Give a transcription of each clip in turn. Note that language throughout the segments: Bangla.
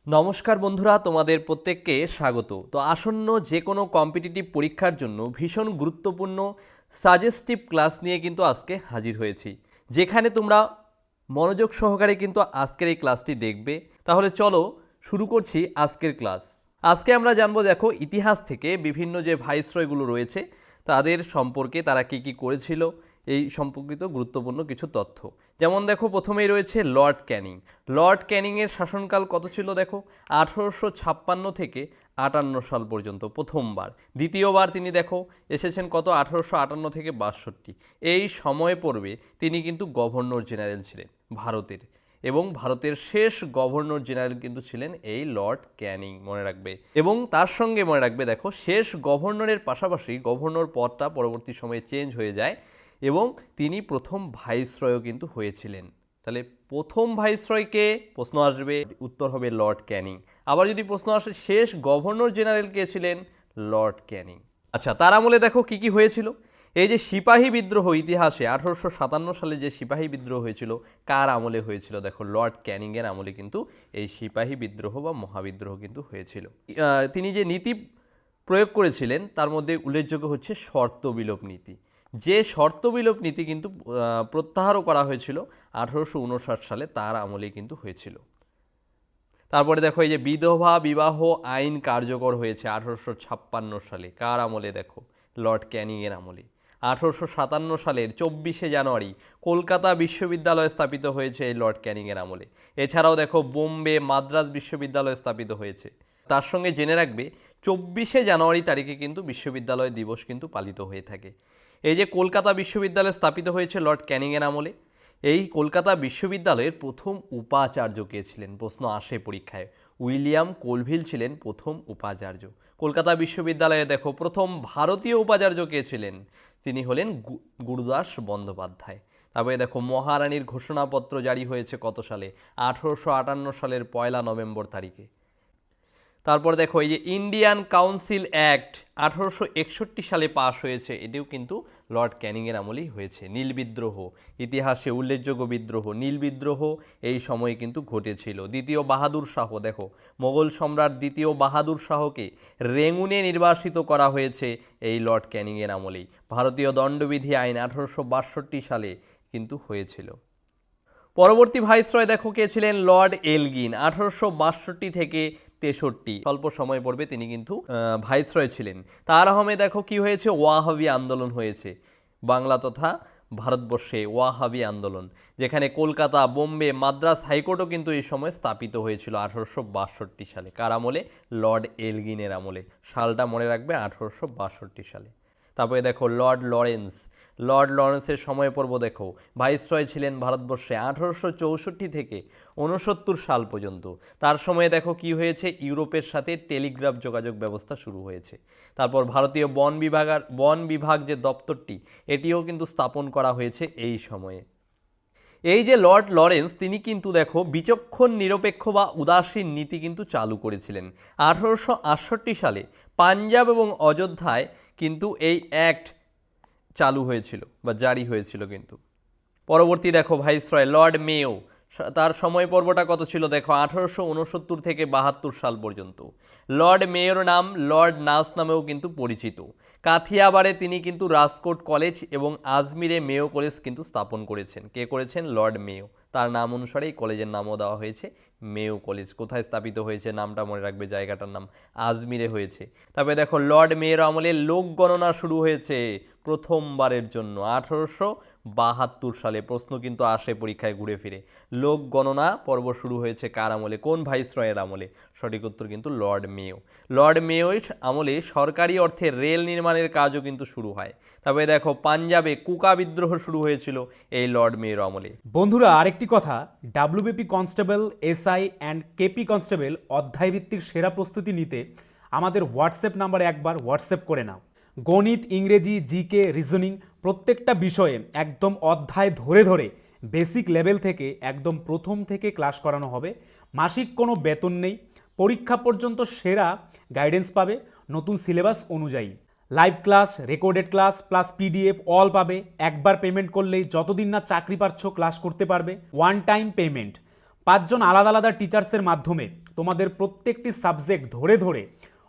নমস্কার বন্ধুরা, তোমাদের প্রত্যেককে স্বাগত। তো আসন্ন যে কোনো কম্পিটিটিভ পরীক্ষার জন্য ভীষণ গুরুত্বপূর্ণ সাজেস্টিভ ক্লাস নিয়ে কিন্তু আজকে হাজির হয়েছি, যেখানে তোমরা মনোযোগ সহকারে কিন্তু আজকের এই ক্লাসটি দেখবে। তাহলে চলো শুরু করছি আজকের ক্লাস। আজকে আমরা জানবো, দেখো, ইতিহাস থেকে বিভিন্ন যে ভাইসরয়গুলো রয়েছে তাদের সম্পর্কে, তারা কি কি করেছিল, এই সম্পর্কিত গুরুত্বপূর্ণ কিছু তথ্য। যেমন দেখো, প্রথমেই রয়েছে লর্ড ক্যানিং। লর্ড ক্যানিংয়ের শাসনকাল কত ছিল? দেখো, 1856 থেকে 58 সাল পর্যন্ত প্রথমবার। দ্বিতীয়বার তিনি দেখো এসেছেন কত? 1858 থেকে 62। এই সময় পর্বে তিনি কিন্তু গভর্নর জেনারেল ছিলেন ভারতের, এবং ভারতের শেষ গভর্নর জেনারেল কিন্তু ছিলেন এই লর্ড ক্যানিং, মনে রাখবে। এবং তার সঙ্গে মনে রাখবে, দেখো, শেষ গভর্নরের পাশাপাশি গভর্নর পদটা পরবর্তী সময়ে চেঞ্জ হয়ে যায় এবং তিনি প্রথম ভাইসরয়ও কিন্তু হয়েছিলেন। তাহলে প্রথম ভাইসরয়কে প্রশ্ন আসবে, উত্তর হবে লর্ড ক্যানিং। আবার যদি প্রশ্ন আসে শেষ গভর্নর জেনারেল কে ছিলেন? লর্ড ক্যানিং। আচ্ছা, তার আমলে দেখো কি কি হয়েছিল। এই যে সিপাহী বিদ্রোহ, ইতিহাসে 1857 সালে যে সিপাহী বিদ্রোহ হয়েছিল, কার আমলে হয়েছিল? দেখো, লর্ড ক্যানিংয়ের আমলে কিন্তু এই সিপাহী বিদ্রোহ বা মহাবিদ্রোহ কিন্তু হয়েছিল। তিনি যে নীতি প্রয়োগ করেছিলেন তার মধ্যে উল্লেখযোগ্য হচ্ছে শর্ত বিলোপ নীতি। যে শর্ত বিলোপ নীতি কিন্তু প্রত্যাহারও করা হয়েছিল 1859 সালে, তার আমলেই কিন্তু হয়েছিল। তারপরে দেখো, এই যে বিধবা বিবাহ আইন কার্যকর হয়েছে 1856 সালে, কার আমলে? দেখো, লর্ড ক্যানিংয়ের আমলে। 1857 সালের 24শে জানুয়ারি কলকাতা বিশ্ববিদ্যালয় স্থাপিত হয়েছে এই লর্ড ক্যানিংয়ের আমলে। এছাড়াও দেখো, বোম্বে মাদ্রাজ বিশ্ববিদ্যালয় স্থাপিত হয়েছে। তার সঙ্গে জেনে রাখবে, 24শে জানুয়ারি তারিখে কিন্তু বিশ্ববিদ্যালয় দিবস কিন্তু পালিত হয়ে থাকে। এই যে কলকাতা বিশ্ববিদ্যালয় স্থাপিত হয়েছে লর্ড ক্যানিংয়ের আমলে, এই কলকাতা বিশ্ববিদ্যালয়ের প্রথম উপাচার্য কে ছিলেন? প্রশ্ন আসে পরীক্ষায়। উইলিয়াম কোলভিল ছিলেন প্রথম উপাচার্য। কলকাতা বিশ্ববিদ্যালয়ে দেখো প্রথম ভারতীয় উপাচার্য কে ছিলেন? তিনি হলেন গুরুদাস বন্দ্যোপাধ্যায়। তারপরে দেখো, মহারানীর ঘোষণাপত্র জারি হয়েছে কত সালে? 1858 সালের 1 নভেম্বর তারিখে। তারপর দেখো, এই যে ইন্ডিয়ান কাউন্সিল অ্যাক্ট 1861 সালে পাশ হয়েছে, এটিও কিন্তু লর্ড ক্যানিংয়ের আমলেই হয়েছে। নীল বিদ্রোহ, ইতিহাসে উল্লেখযোগ্য বিদ্রোহ, নীল বিদ্রোহ এই সময়ে কিন্তু ঘটেছিল। দ্বিতীয় বাহাদুর শাহ, দেখো, মোগল সম্রাট দ্বিতীয় বাহাদুর শাহকে রেঙ্গুনে নির্বাসিত করা হয়েছে এই লর্ড ক্যানিংয়ের আমলেই। ভারতীয় দণ্ডবিধি আইন 1862 সালে কিন্তু হয়েছিল। পরবর্তী ভাইসরয় দেখো কে ছিলেন? Lord Elgin. 1862 থেকে 63, স্বল্প সময় পড়বে তিনি কিন্তু ভাইসরয় ছিলেন। তার আমলে দেখো কি হয়েছে? ওয়াহাবি আন্দোলন হয়েছে বাংলা তথা ভারতবর্ষে। ওয়াহাবি আন্দোলন, যেখানে কলকাতা, বোম্বে, মাদ্রাজ হাইকোর্টও কিন্তু এই সময় স্থাপিত হয়েছিল 1862 সালে। কার আমলে? লর্ড এলগিনের আমলে। সালটা মনে রাখবে, 1862 সালে। তারপরে দেখো, লর্ড লরেন্স। লর্ড লরেন্সের সময় পর্ব দেখো, ভাইসরয় ছিলেন ভারতবর্ষে 1864 থেকে 69 সাল পর্যন্ত। তার সময়ে দেখো কি হয়েছে? ইউরোপের সাথে টেলিগ্রাফ যোগাযোগ ব্যবস্থা শুরু হয়েছে। তারপর ভারতীয় বন বিভাগ যে দপ্তরটি, এটিও কিন্তু স্থাপন করা হয়েছে এই সময়ে। এই যে লর্ড লরেন্স, তিনি কিন্তু দেখো বিচক্ষণ নিরপেক্ষ বা উদাসীন নীতি কিন্তু চালু করেছিলেন। 1868 সালে পাঞ্জাব এবং অযোধ্যায় কিন্তু এই অ্যাক্ট চালু হয়েছিল বা জারি হয়েছিল কিন্তু। পরবর্তী দেখো ভাইসরয় লর্ড মেয়ো, তার সময় পর্বটা কত ছিল? দেখো, 1869 থেকে 72 সাল পর্যন্ত। লর্ড মেয়র নাম লর্ড নাস নামেও কিন্তু পরিচিত। কাথিয়াবাড়ে তিনি কিন্তু রাজকোট কলেজ এবং আজমিরে মেয়ো কলেজ কিন্তু স্থাপন করেছেন। কে করেছেন? Lord Mayo. তার নাম অনুসারে এই কলেজের নামও দেওয়া হয়েছে মেয়ো কলেজ। কোথায় স্থাপিত হয়েছে নামটা মনে রাখবে, জায়গাটার নাম আজমিরে হয়েছে। তারপরে দেখো, লর্ড মেয়র আমলে লোক গণনা শুরু হয়েছে প্রথমবারের জন্য 1872 সালে। প্রশ্ন কিন্তু আসে পরীক্ষায় ঘুরে ফিরে। লোক গণনা পর্ব শুরু হয়েছে কার আমলে? কোন ভাইসরয়ের আমলে? সঠিক উত্তর কিন্তু লর্ড মেয়ো। লর্ড মেয়োর আমলে সরকারি অর্থে রেল নির্মাণের কাজও কিন্তু শুরু হয়। তবে দেখো, পাঞ্জাবে কুকা বিদ্রোহ শুরু হয়েছিল এই লর্ড মেয়োর আমলে। বন্ধুরা, আরেকটি কথা, WBP constable, SI and KP constable অধ্যায়ভিত্তিক সেরা প্রস্তুতি নিতে আমাদের হোয়াটসঅ্যাপ নাম্বারে একবার হোয়াটসঅ্যাপ করে নাও। গণিত, ইংরেজি, জিকে, রিজনিং প্রত্যেকটা বিষয়ে একদম অধ্যায় ধরে ধরে বেসিক লেভেল থেকে একদম প্রথম থেকে ক্লাস করানো হবে। মাসিক কোনো বেতন নেই, পরীক্ষা পর্যন্ত সেরা গাইডেন্স পাবে নতুন সিলেবাস অনুযায়ী। Live class, recorded class plus PDF all পাবে। একবার পেমেন্ট করলেই যতদিন না চাকরি পাচ্ছ ক্লাস করতে পারবে। One time payment. 5 জন আলাদা আলাদা টিচার্সের মাধ্যমে তোমাদের প্রত্যেকটি সাবজেক্ট ধরে ধরে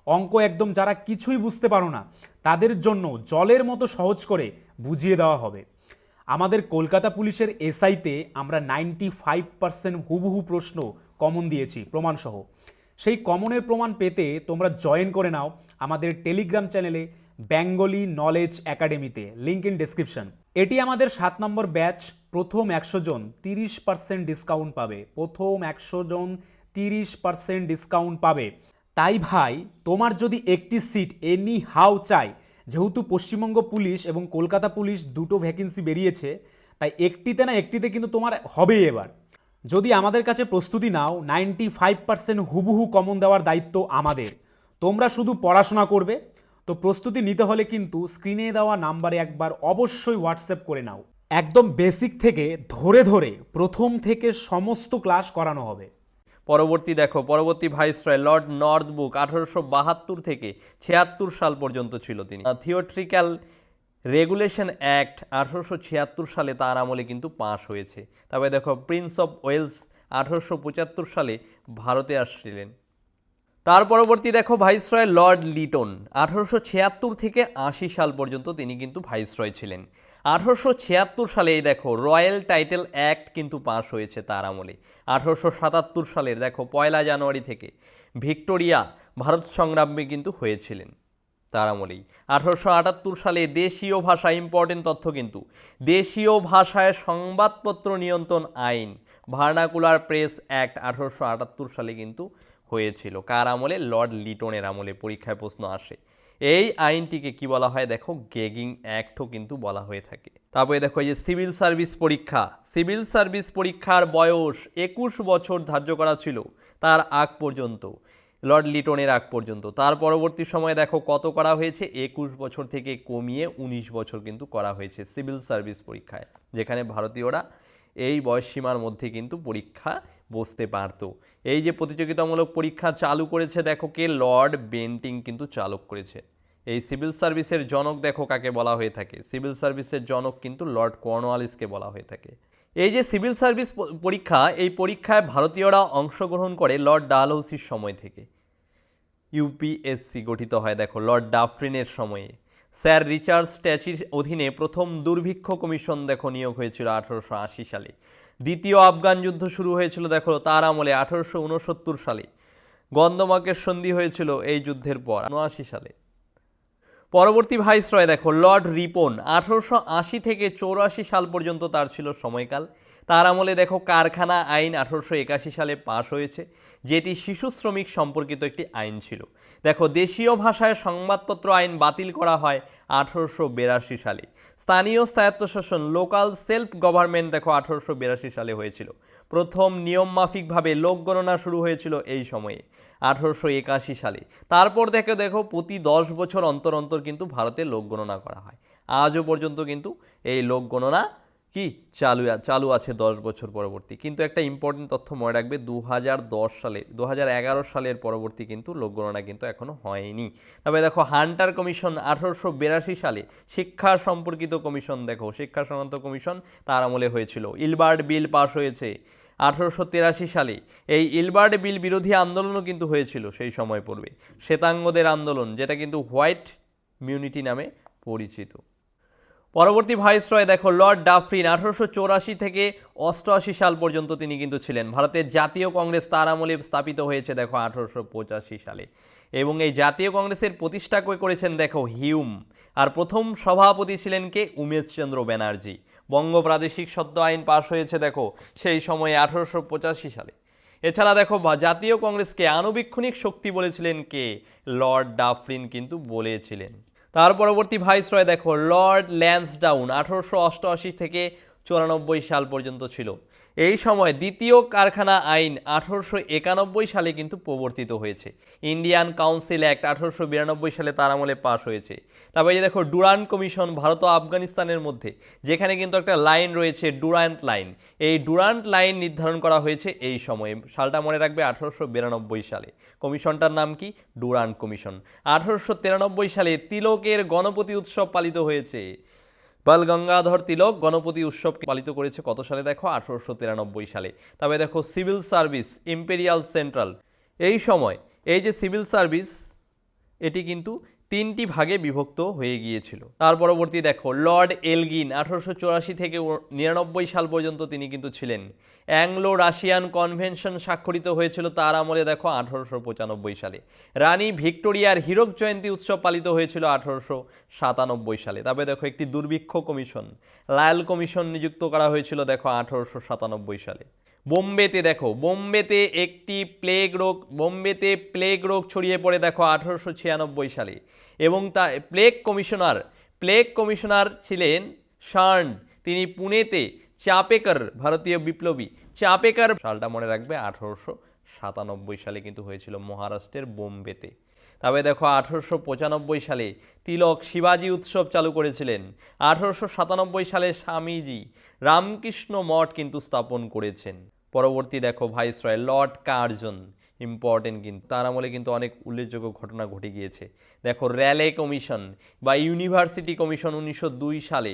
অঙ্ক একদম যারা কিছুই বুঝতে পারো না তাদের জন্য জলের মতো সহজ করে বুঝিয়ে দেওয়া হবে। আমাদের কলকাতা পুলিশের এসআইতে আমরা 95% হুবহু প্রশ্ন কমন দিয়েছি প্রমাণসহ। সেই কমনের প্রমাণ পেতে তোমরা জয়েন করে নাও আমাদের টেলিগ্রাম চ্যানেলে বেঙ্গলি নলেজ একাডেমিতে, লিঙ্ক ইন ডেসক্রিপশন। এটি আমাদের 7 নম্বর ব্যাচ। প্রথম 100 জন 30% ডিসকাউন্ট পাবে। প্রথম 100 জন 30% ডিসকাউন্ট পাবে। তাই ভাই, তোমার যদি একটি সিট এনি হাউ চাই, যেহেতু পশ্চিমবঙ্গ পুলিশ এবং কলকাতা পুলিশ দুটো ভ্যাকেন্সি বেরিয়েছে, তাই একটিতে না একটিতে কিন্তু তোমার হবেই এবার। যদি আমাদের কাছে প্রস্তুতি নাও, 95% হুবহু কমন দেওয়ার দায়িত্ব আমাদের। তোমরা শুধু পড়াশোনা করবে। তো প্রস্তুতি নিতে হলে কিন্তু স্ক্রিনে দেওয়া নাম্বারে একবার অবশ্যই হোয়াটসঅ্যাপ করে নাও। একদম বেসিক থেকে ধরে ধরে প্রথম থেকে সমস্ত ক্লাস করানো হবে। পরবর্তী ভাইসরয় লর্ড নর্থব্রুক 1872 থেকে 76 সাল পর্যন্ত ছিল তিনি। থিওট্রিক্যাল রেগুলেশন অ্যাক্ট 1876 সালে তার আমলে কিন্তু পাশ হয়েছে। তবে দেখো প্রিন্স অফ ওয়েলস 1875 সালে ভারতে আসছিলেন। তার পরবর্তী দেখো ভাইসরয় লর্ড লিটন 1876 থেকে 80 সাল পর্যন্ত তিনি কিন্তু ভাইসরয় ছিলেন। 1876 সালে এই দেখো রয়্যাল টাইটেল অ্যাক্ট কিন্তু পাশ হয়েছে তার আমলে। 1877 সালের দেখো 1 জানুয়ারি থেকে ভিক্টোরিয়া ভারত সংগ্রামে কিন্তু হয়েছিলেন তার আমলেই। 1878 সালে দেশীয় ভাষা, ইম্পর্টেন্ট তথ্য কিন্তু, দেশীয় ভাষায় সংবাদপত্র নিয়ন্ত্রণ আইন ভার্নাকুলার প্রেস অ্যাক্ট 1878 সালে কিন্তু হয়েছিল। কার আমলে? লর্ড লিটনের আমলে। পরীক্ষায় প্রশ্ন আসে। এই আইনটিকে কি বলা হয়? দেখো গেগিং অ্যাক্টও কিন্তু বলা হয়ে থাকে। তারপরে দেখো এই যে সিভিল সার্ভিস পরীক্ষা, সিভিল সার্ভিস পরীক্ষার বয়স 21 বছর ধার্য করা ছিল তার আগ পর্যন্ত, লর্ড লিটনের আগ পর্যন্ত। তার পরবর্তী সময়ে দেখো কত করা হয়েছে, 21 বছর থেকে কমিয়ে 19 বছর কিন্তু করা হয়েছে সিভিল সার্ভিস পরীক্ষায়, যেখানে ভারতীয়রা এই বয়সসীমার মধ্যে কিন্তু পরীক্ষা বসতে পারত। এই যে প্রতিযোগিতামূলক পরীক্ষা চালু করেছে দেখো কে? লর্ড বেন্টিং কিন্তু চালু করেছে। এই সিভিল সার্ভিসের জনক দেখো কাকে বলা হয়ে থাকে? সিভিল সার্ভিসের জনক কিন্তু লর্ড কর্নওয়ালিসকে বলা হয়ে থাকে। এই যে সিভিল সার্ভিস পরীক্ষা, এই পরীক্ষায় ভারতীয়রা অংশগ্রহণ করে লর্ড ডালহৌসির সময় থেকে। ইউপিএসসি গঠিত হয় দেখো লর্ড ডাফরিনের সময়ে। স্যার রিচার্ড স্ট্যাচির অধীনে প্রথম দুর্ভিক্ষ কমিশন দেখো নিয়োগ হয়েছিল 1880 সালে। দ্বিতীয় আফগান যুদ্ধ শুরু হয়েছিল দেখো তার আমলে 1869 সালে। গন্ধমার্কের সন্ধি হয়েছিল এই যুদ্ধের পর 79 সালে। পরবর্তী ভাইসরয় দেখো লর্ড রিপন 1880 থেকে 84 সাল পর্যন্ত তার ছিল সময়কাল। তার আমলে দেখো কারখানা আইন 1881 সালে পাশ হয়েছে, যেটি শিশু শ্রমিক সম্পর্কিত একটি আইন ছিল। দেখো দেশীয় ভাষায় সংবাদপত্র আইন বাতিল করা হয় 1882 সালে। স্থানীয় স্বায়ত্তশাসন, লোকাল সেলফ গভর্নমেন্ট দেখো 1882 সালে হয়েছিল। প্রথম নিয়মমাফিকভাবে লোক গণনা শুরু হয়েছিল এই সময়ে 1881 সালে। তারপর দেখো প্রতি 10 বছর অন্তর অন্তর কিন্তু ভারতে লোক গণনা করা হয়। আজও পর্যন্ত কিন্তু এই লোক গণনা কি চালু আছে 10 বছর পরবর্তী। কিন্তু একটা ইম্পর্টেন্ট তথ্য মনে রাখবে, 2011 সালের পরবর্তী কিন্তু লোক গণনা কিন্তু এখনো হয়নি। তবে দেখো হান্টার কমিশন 1882 সালে শিক্ষা সম্পর্কিত কমিশন, দেখো শিক্ষা সংক্রান্ত কমিশন তার আমলে হয়েছিল। ইলবার্ট বিল পাস হয়েছে 1883 সালে। এই ইলবার্ট বিল বিরোধী আন্দোলনও কিন্তু হয়েছিল সেই সময় পড়বে, শ্বেতাঙ্গদের আন্দোলন, যেটা কিন্তু হোয়াইট মিউনিটি নামে পরিচিত। পরবর্তী ভাইসরয় দেখো লর্ড ডাফরিন 1884 থেকে 88 সাল পর্যন্ত তিনি কিন্তু ছিলেন। ভারতের জাতীয় কংগ্রেস তার আমলে স্থাপিত হয়েছে দেখো 1885 সালে, এবং এই জাতীয় কংগ্রেসের প্রতিষ্ঠা করেছেন দেখো হিউম। আর প্রথম সভাপতি ছিলেন কে? উমেশচন্দ্র ব্যানার্জি। বঙ্গ প্রাদেশিক সত্ত্ব আইন পাশ হয়েছে দেখো সেই সময়ে 1885 সালে। এছাড়া দেখো জাতীয় কংগ্রেসকে আণুবীক্ষণিক শক্তি বলেছিলেন কে? লর্ড ডাফরিন কিন্তু বলেছিলেন। তার পরবর্তী ভাইসরয় দেখো লর্ড ল্যান্সডাউন 1888 থেকে 94 সাল পর্যন্ত ছিল। এই সময় দ্বিতীয় কারখানা আইন 1891 সালে কিন্তু প্রবর্তিত হয়েছে। ইন্ডিয়ান কাউন্সিল অ্যাক্ট 1892 সালে তার আমলে পাশ হয়েছে। তারপরে যে দেখো ডুরান্ট কমিশন ভারত ও আফগানিস্তানের মধ্যে, যেখানে কিন্তু একটা লাইন রয়েছে ডুরান্ট লাইন। এই ডুরান্ট লাইন নির্ধারণ করা হয়েছে এই সময়ে, সালটা মনে রাখবে 1892 সালে। কমিশনটার নাম কি? Durand commission. 1893 সালে তিলকের গণপতি উৎসব পালিত হয়েছে। বাল গঙ্গাধর তিলক গণপতি উৎসব পালিত করেছে কত সালে? দেখো 1893 সালে। তবে দেখো সিভিল সার্ভিস ইম্পেরিয়াল সেন্ট্রাল, এই সময় এই যে সিভিল সার্ভিস এটি কিন্তু তিনটি ভাগে বিভক্ত হয়ে গিয়েছিল। তার পরবর্তী দেখো লর্ড এলগিন 1884 থেকে 99 সাল পর্যন্ত তিনি কিন্তু ছিলেন। অ্যাংলো রাশিয়ান কনভেনশন স্বাক্ষরিত হয়েছিল তার আমলে দেখো 1895 সালে। রানী ভিক্টোরিয়ার হীরক জয়ন্তী উৎসব পালিত হয়েছিল 1897 সালে। তবে দেখো একটি দুর্ভিক্ষ কমিশন লায়ল কমিশন নিযুক্ত করা হয়েছিল দেখো 1897 সালে। বোম্বেতে দেখো বোম্বেতে প্লেগ রোগ ছড়িয়ে পড়ে দেখো 1896 সালে এবং তা প্লেগ কমিশনার ছিলেন শার্ন। তিনি পুনেতে চাপেকর ভারতীয় বিপ্লবী চাপেকর সালটা মনে রাখবে 1897 সালে কিন্তু হয়েছিল মহারাষ্ট্রের বোম্বেতে। তবে দেখো 1895 সালে তিলক শিবাজি উৎসব চালু করেছিলেন। 1897 সালে স্বামীজি রামকৃষ্ণ মঠ কিন্তু স্থাপন করেছেন। পরবর্তী দেখো ভাইসরয় লর্ড কার্জন, ইম্পর্টেন্ট কিন্তু তার আমলে কিন্তু অনেক উল্লেখযোগ্য ঘটনা ঘটে গিয়েছে। দেখো র্যালে কমিশন বা ইউনিভার্সিটি কমিশন 1902 সালে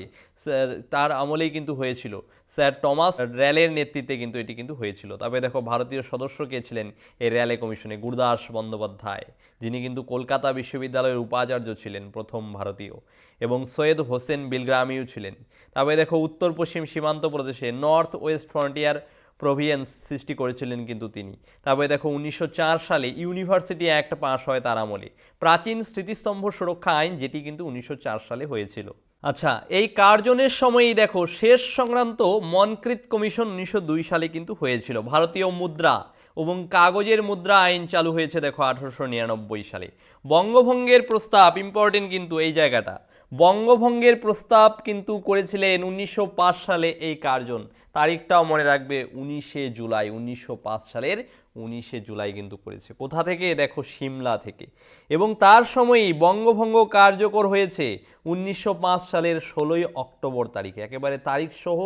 তার আমলেই কিন্তু হয়েছিল। স্যার টমাস র্যালের নেতৃত্বে কিন্তু এটি কিন্তু হয়েছিল। তবে দেখো ভারতীয় সদস্য কে ছিলেন এই র্যালে কমিশনে? গুরুদাস বন্দ্যোপাধ্যায়, যিনি কিন্তু কলকাতা বিশ্ববিদ্যালয়ের উপাচার্য ছিলেন, প্রথম ভারতীয়, এবং সৈয়দ হোসেন বিলগ্রামিও ছিলেন। তবে দেখো উত্তর পশ্চিম সীমান্ত প্রদেশে নর্থ ওয়েস্ট ফ্রন্টিয়ার প্রভিয়েন্স সৃষ্টি করেছিলেন কিন্তু তিনি। তবে দেখো 1904 সালে ইউনিভার্সিটি অ্যাক্ট পাশ হয় তার আমলে, প্রাচীন স্মৃতিস্তম্ভ সুরক্ষা আইন, যেটি কিন্তু 1904 সালে হয়েছিল। আচ্ছা, এই কার্জনের সময়ই দেখো শেষ সংক্রান্ত মনক্রিত কমিশন 1902 সালে কিন্তু হয়েছিল। ভারতীয় মুদ্রা এবং কাগজের মুদ্রা আইন চালু হয়েছে দেখো 1899 সালে। বঙ্গভঙ্গের প্রস্তাব, ইম্পর্টেন্ট কিন্তু এই জায়গাটা, বঙ্গভঙ্গের প্রস্তাব কিন্তু করেছিলেন 1905 সালে এই কার্জন। তারিখটাও মনে রাখবে 19 জুলাই, 1905 সালের 19 জুলাই কিন্তু করেছে। কোথা থেকে? দেখো সিমলা থেকে। এবং তার সময়ই বঙ্গভঙ্গ কার্যকর হয়েছে 1905 সালের 16 অক্টোবর তারিখে। একেবারে তারিখ সহ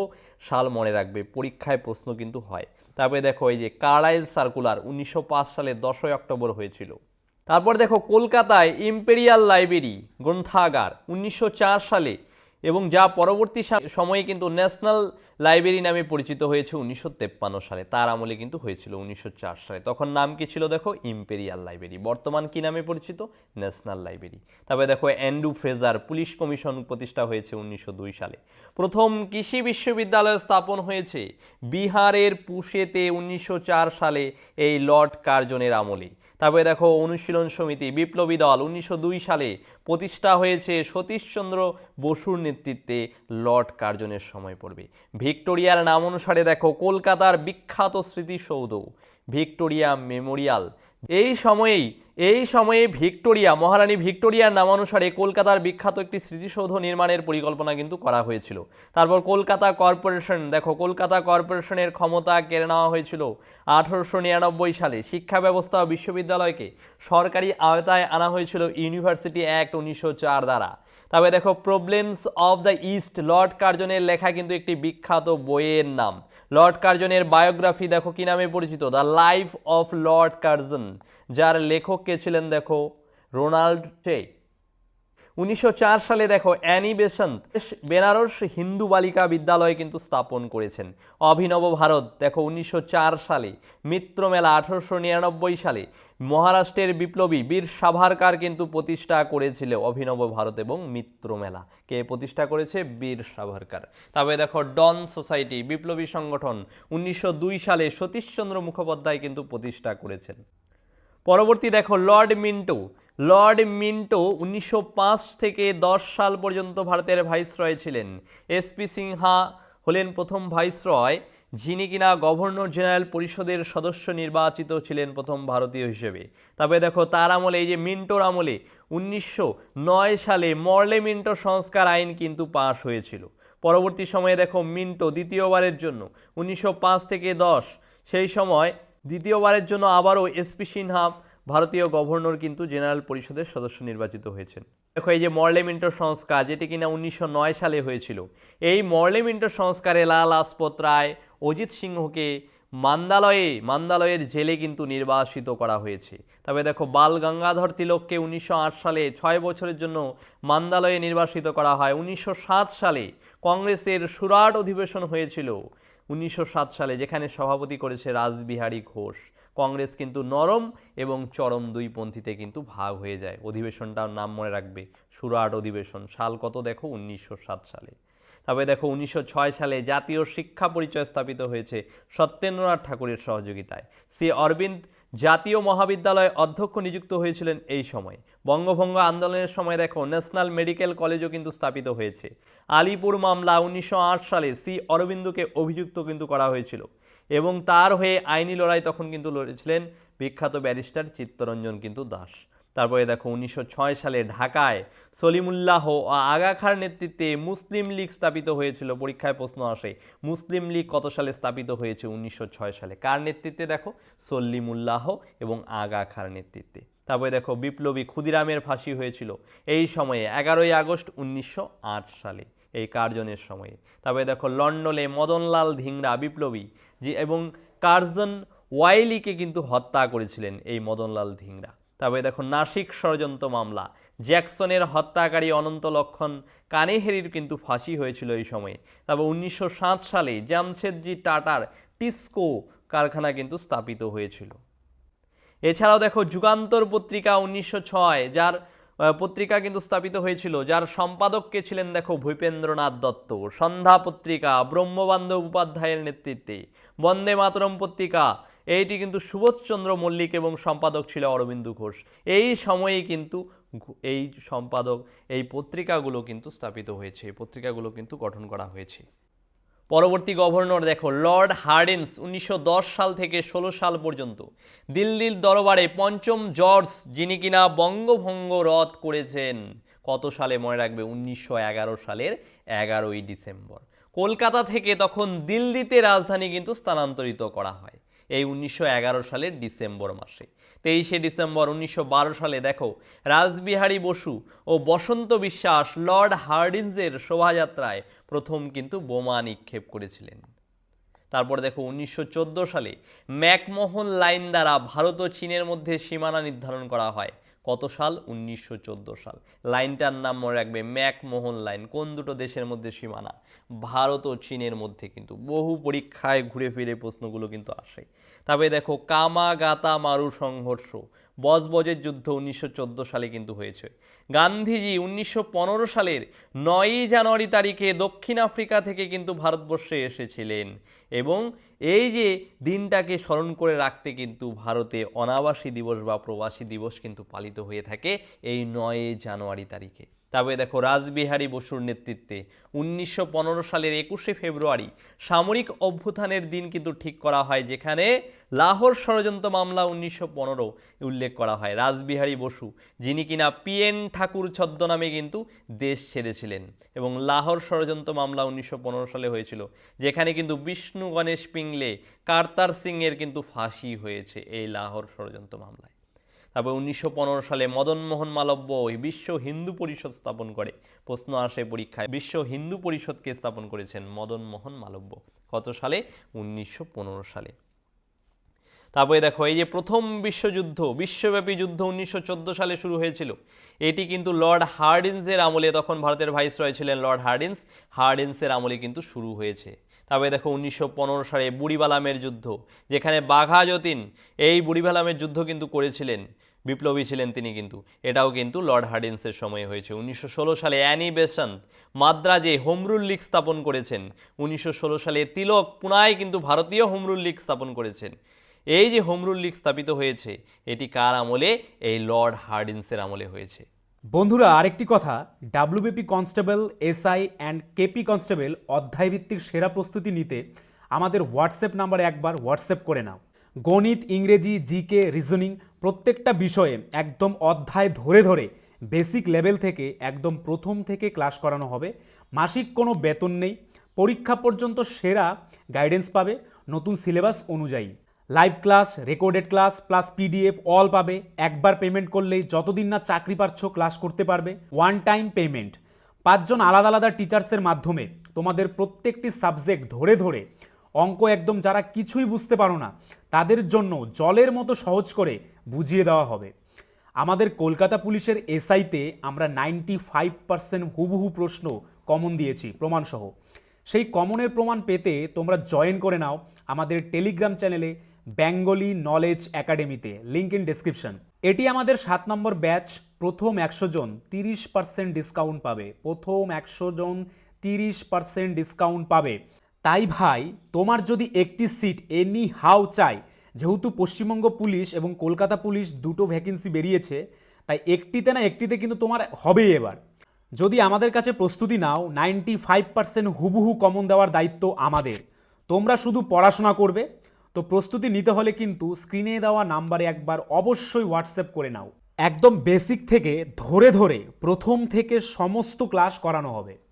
সাল মনে রাখবে, পরীক্ষায় প্রশ্ন কিন্তু হয়। তারপরে দেখো এই যে কার্লাইল সার্কুলার 1905 সালের 10 অক্টোবর হয়েছিল। তারপর দেখো কলকাতায় ইম্পেরিয়াল লাইব্রেরি গ্রন্থাগার 1904 সালে, এবং যা পরবর্তী সময়ে কিন্তু ন্যাশনাল লাইব্রেরি নামে পরিচিত হয়েছে 1953 সালে। তার আমলে কিন্তু হয়েছিল 1904 সালে। তখন নাম কি ছিল? দেখো ইম্পেরিয়াল লাইব্রেরি। বর্তমান কি নামে পরিচিত? National library. তারপরে দেখো অ্যান্ড্রু ফ্রেজার পুলিশ কমিশন প্রতিষ্ঠা হয়েছে 1902 সালে। প্রথম কৃষি বিশ্ববিদ্যালয় স্থাপন হয়েছে বিহারের পুশেতে 1904 সালে এই লর্ড কার্জনের আমলে। তারপরে দেখো অনুশীলন সমিতি বিপ্লবী দল 1902 সালে প্রতিষ্ঠা হয়েছে সতীশচন্দ্র বসুর নেতৃত্বে, লর্ড কার্জনের সময় পড়বে। ভিক্টোরিয়ার নাম অনুসারে দেখো কলকাতার বিখ্যাত স্মৃতিসৌধ ভিক্টোরিয়া মেমোরিয়াল। এই সময়ে ভিক্টোরিয়া, মহারানী ভিক্টোরিয়ার নামানুসারে কলকাতার বিখ্যাত একটি স্মৃতিসৌধ নির্মাণের পরিকল্পনা কিন্তু করা হয়েছিল। তারপর কলকাতা কর্পোরেশন, দেখো কলকাতা কর্পোরেশনের ক্ষমতা কেড়ে নেওয়া হয়েছিল 1899 সালে। শিক্ষা ব্যবস্থা ও বিশ্ববিদ্যালয়কে সরকারি আওতায় আনা হয়েছিল ইউনিভার্সিটি অ্যাক্ট 1904 দ্বারা। তবে দেখো problems of the East, lord কার্জনের লেখা কিন্তু একটি বিখ্যাত বইয়ের নাম। লর্ড কার্জনের বায়োগ্রাফি দেখো কি নামে পরিচিত? The life of Lord Curzon, যার লেখক কে ছিলেন? দেখো রোনাল্ড টে। 1904 সালে দেখো অ্যানি বেসান্ত বেনারস হিন্দু বালিকা বিদ্যালয় কিন্তু স্থাপন করেছেন। অভিনব ভারত দেখো 1904 সালে। মিত্র মেলা 1899 সালে মহারাষ্ট্রের বিপ্লবী বীর সাভারকার কিন্তু প্রতিষ্ঠা করেছিল অভিনব ভারত এবং মিত্র মেলা। কে প্রতিষ্ঠা করেছে? বীর সাভারকার। তবে দেখো ডন সোসাইটি বিপ্লবী সংগঠন 1902 সালে সতীশচন্দ্র মুখোপাধ্যায় কিন্তু প্রতিষ্ঠা করেছেন। পরবর্তী দেখো লর্ড মিন্টো 1905 থেকে 10 সাল পর্যন্ত ভারতের ভাইসরয় ছিলেন। এসপি সিনহা হলেন প্রথম ভাইসরয়, যিনি কিনা গভর্নর জেনারেল পরিষদের সদস্য নির্বাচিত ছিলেন প্রথম ভারতীয় হিসেবে। তবে দেখো তার আমলে, এই যে মিন্টোর আমলে 1909 সালে মর্লে মিন্টো সংস্কার আইন কিন্তু পাশ হয়েছিল। পরবর্তী সময়ে দেখো মিন্টো দ্বিতীয়বারের জন্য 1905 থেকে 10, সেই সময় দ্বিতীয়বারের জন্য আবারও এসপি সিনহা ভারতীয় গভর্নর কিন্তু জেনারেল পরিষদের সদস্য নির্বাচিত হয়েছেন। দেখো এই যে মর্লে মিন্টো সংস্কার, যেটি কিনা 1909 সালে হয়েছিল, এই মর্লে মিন্টো সংস্কারে লালা লাজপত রায় অজিত সিংহকে মান্দালয়ের জেলে কিন্তু নির্বাসিত করা হয়েছে। তবে দেখো বাল গঙ্গাধর তিলককে 1908 সালে 6 বছরের জন্য মান্দালয়ে নির্বাসিত করা হয়। 1907 সালে কংগ্রেসের সুরাট অধিবেশন হয়েছিল 1907 সালে, যেখানে সভাপতি করেছে রাসবিহারী ঘোষ। কংগ্রেস কিন্তু নরম এবং চরম দুই পন্থীতে কিন্তু ভাগ হয়ে যায়। অধিবেশনটার নাম মনে রাখবে, সুরাট অধিবেশন। সাল কত দেখো, 1907 সালে। তারপরে দেখো 1906 সালে জাতীয় শিক্ষা পরিচয় স্থাপিত হয়েছে সত্যেন্দ্রনাথ ঠাকুরের সহযোগিতায়। শ্রী অরবিন্দ জাতীয় মহাবিদ্যালয় অধ্যক্ষ নিযুক্ত হয়েছিলেন এই সময়। বঙ্গভঙ্গ আন্দোলনের সময় দেখো ন্যাশনাল মেডিকেল কলেজও কিন্তু স্থাপিত হয়েছে। আলিপুর মামলা 1908 সালে শ্রী অরবিন্দকে অভিযুক্ত কিন্তু করা হয়েছিল এবং তার হয়ে আইনি লড়াই তখন কিন্তু লড়েছিলেন বিখ্যাত ব্যারিস্টার চিত্তরঞ্জন কিন্তু দাস। তারপরে দেখো 1906 সালে ঢাকায় সলিমুল্লাহ ও আগা খাঁর নেতৃত্বে মুসলিম লীগ স্থাপিত হয়েছিল। পরীক্ষায় প্রশ্ন আসে, মুসলিম লীগ কত সালে স্থাপিত হয়েছে? 1906 সালে। কার নেতৃত্বে? দেখো সলিমুল্লাহ এবং আগা খাঁর নেতৃত্বে। তারপরে দেখো বিপ্লবী ক্ষুদিরামের ফাঁসি হয়েছিল এই সময়ে 11ই আগস্ট 1908 সালে, এই কার্জনের সময়ে। তারপরে দেখো লন্ডনে মদনলাল ধিংরা বিপ্লবী এবং কার্জন ওয়াইলিকে কিন্তু হত্যা করেছিলেন এই মদনলাল ধিংরা। তারপরে দেখো নাসিক ষড়যন্ত্র মামলা, জ্যাকসনের হত্যাকারী অনন্ত লক্ষণ কানেহেরির কিন্তু ফাঁসি হয়েছিল এই সময়ে। তারপর 1907 সালে জামশেদজি টাটার টিস্কো কারখানা কিন্তু স্থাপিত হয়েছিল। এছাড়াও দেখো যুগান্তর পত্রিকা 1906, যার পত্রিকা কিন্তু স্থাপিত হয়েছিল, যার সম্পাদক কে ছিলেন? দেখো ভূপেন্দ্রনাথ দত্ত। সন্ধ্যা পত্রিকা ব্রহ্মবান্ধব উপাধ্যায়ের নেতৃত্বে। বন্দে মাতরম পত্রিকা, এইটি কিন্তু সুভাষচন্দ্র মল্লিক এবং সম্পাদক ছিল অরবিন্দ ঘোষ। এই সময়েই কিন্তু এই সম্পাদক, এই পত্রিকাগুলো কিন্তু স্থাপিত হয়েছে, এই পত্রিকাগুলো কিন্তু গঠন করা হয়েছে। পরবর্তী গভর্নর দেখো লর্ড হার্ডিন্স 1910 সাল থেকে 16 সাল পর্যন্ত দিল্লির দরবারে পঞ্চম জর্জ, যিনি কিনা বঙ্গভঙ্গ রদ করেছেন। কত সালে? মনে রাখবে 1911 সালের 11ই ডিসেম্বর। কলকাতা থেকে তখন দিল্লিতে রাজধানী কিন্তু স্থানান্তরিত করা হয় এই 1911 সালের ডিসেম্বর মাসে। 23শে ডিসেম্বর 1912 সালে দেখো রাসবিহারী বসু ও বসন্ত বিশ্বাস লর্ড হার্ডিন্সের শোভাযাত্রায় প্রথম কিন্তু বোমা নিক্ষেপ করেছিলেন। তারপর দেখো 1914 সালে ম্যাকমোহন লাইন দ্বারা ভারত ও চীনের মধ্যে সীমানা নির্ধারণ করা হয়। কত সাল? 1914 সাল। লাইনটার নাম মনে রাখবে, ম্যাকমোহন লাইন। কোন দুটো দেশের মধ্যে সীমানা? ভারত ও চীনের মধ্যে। কিন্তু বহু পরীক্ষায় ঘুরে ফিরে প্রশ্নগুলো কিন্তু আসে। তবে দেখো কামাগাতা মারু সংঘর্ষ, বজবজের যুদ্ধ 1914 সালে কিন্তু হয়েছে। গান্ধীজি 1915 সালের 9ই জানুয়ারি তারিখে দক্ষিণ আফ্রিকা থেকে কিন্তু ভারতবর্ষে এসেছিলেন এবং এই যে দিনটাকে স্মরণ করে রাখতে কিন্তু ভারতে অনাবাসী দিবস বা প্রবাসী দিবস কিন্তু পালিত হয়ে থাকে এই 9ই জানুয়ারি তারিখে। তবে দেখো রাসবিহারী বসুর নেতৃত্বে 1915 সালের 21শে ফেব্রুয়ারি সামরিক অভ্যুত্থানের দিন কিন্তু ঠিক করা হয়, যেখানে লাহোর ষড়যন্ত্র মামলা 1915 উল্লেখ করা হয়। রাসবিহারী বসু, যিনি কিনা PN ঠাকুর ছদ্মনামে কিন্তু দেশ ছেড়েছিলেন, এবং লাহোর ষড়যন্ত্র মামলা 1915 সালে হয়েছিল, যেখানে কিন্তু বিষ্ণু গণেশ পিংলে, কারতার সিং এর কিন্তু ফাঁসি হয়েছে এই লাহোর ষড়যন্ত্র মামলায়। তারপর 1915 সালে মদন মোহন মালব্য বিশ্ব হিন্দু পরিষদ স্থাপন করে। প্রশ্ন আসে পরীক্ষায়, বিশ্ব হিন্দু পরিষদকে স্থাপন করেছেন মদন মোহন মালব্য। কত সালে? 1915 সালে। তারপরে দেখো এই যে প্রথম বিশ্বযুদ্ধ, বিশ্বব্যাপী যুদ্ধ 1914 সালে শুরু হয়েছিল। এটি কিন্তু লর্ড হার্ডিন্সের আমলে, তখন ভারতের ভাইসরয় ছিলেন লর্ড হার্ডিন্সের আমলে কিন্তু শুরু হয়েছে। তারপরে দেখো 1915 সালে বুড়িবালামের যুদ্ধ, যেখানে বাঘা যতীন এই বুড়িবালামের যুদ্ধ কিন্তু করেছিলেন, বিপ্লবী ছিলেন তিনি কিন্তু, এটাও কিন্তু লর্ড হার্ডিন্সের সময়ে হয়েছে। 1916 সালে অ্যানি বেসান্ত মাদ্রাজে হোমরুল লীগ স্থাপন করেছেন। 1916 সালে তিলক পুনায় কিন্তু ভারতীয় হোমরুল লীগ স্থাপন করেছেন। এই যে হোমরুল লীগ স্থাপিত হয়েছে, এটি কার আমলে? এই লর্ড হার্ডিন্সের আমলে হয়েছে। বন্ধুরা, আরেকটি কথা, WBP constable, SI and KP constable অধ্যায়ভিত্তিক সেরা প্রস্তুতি নিতে আমাদের হোয়াটসঅ্যাপ নাম্বারে একবার হোয়াটসঅ্যাপ করে নাও। গণিত, ইংরেজি, জিকে, রিজনিং প্রত্যেকটা বিষয়ে একদম অধ্যায় ধরে ধরে বেসিক লেভেল থেকে একদম প্রথম থেকে ক্লাস করানো হবে। মাসিক কোনো বেতন নেই, পরীক্ষা পর্যন্ত সেরা গাইডেন্স পাবে নতুন সিলেবাস অনুযায়ী। Live class, recorded class plus PDF all পাবে। একবার পেমেন্ট করলেই যতদিন না চাকরি পাচ্ছ ক্লাস করতে পারবে। One time payment. 5 জন আলাদা আলাদা টিচার্সের মাধ্যমে তোমাদের প্রত্যেকটি সাবজেক্ট ধরে ধরে অঙ্ক একদম যারা কিছুই বুঝতে পারো না তাদের জন্য জলের মতো সহজ করে বুঝিয়ে দেওয়া হবে। আমাদের কলকাতা পুলিশের এসআইতে আমরা 95% হুবহু প্রশ্ন কমন দিয়েছি প্রমাণসহ। সেই কমনের প্রমাণ পেতে তোমরা জয়েন করে নাও আমাদের টেলিগ্রাম চ্যানেলে বেঙ্গলি নলেজ একাডেমিতে, লিঙ্ক ইন ডেসক্রিপশন। এটি আমাদের 7 নম্বর ব্যাচ। প্রথম 100 জন 30% ডিসকাউন্ট পাবে। প্রথম 100 জন 30% ডিসকাউন্ট পাবে। তাই ভাই, তোমার যদি একটি সিট এনি হাউ চাই, যেহেতু পশ্চিমবঙ্গ পুলিশ এবং কলকাতা পুলিশ দুটো ভ্যাকেন্সি বেরিয়েছে, তাই একটিতে না একটিতে কিন্তু তোমার হবেই এবার। যদি আমাদের কাছে প্রস্তুতি নাও, 95% হুবহু কমন দেওয়ার দায়িত্ব আমাদের। তোমরা শুধু পড়াশোনা করবে। তো প্রস্তুতি নিতে হলে কিন্তু স্ক্রিনে দেওয়া নাম্বারে একবার অবশ্যই হোয়াটসঅ্যাপ করে নাও। একদম বেসিক থেকে ধরে ধরে প্রথম থেকে সমস্ত ক্লাস করানো হবে।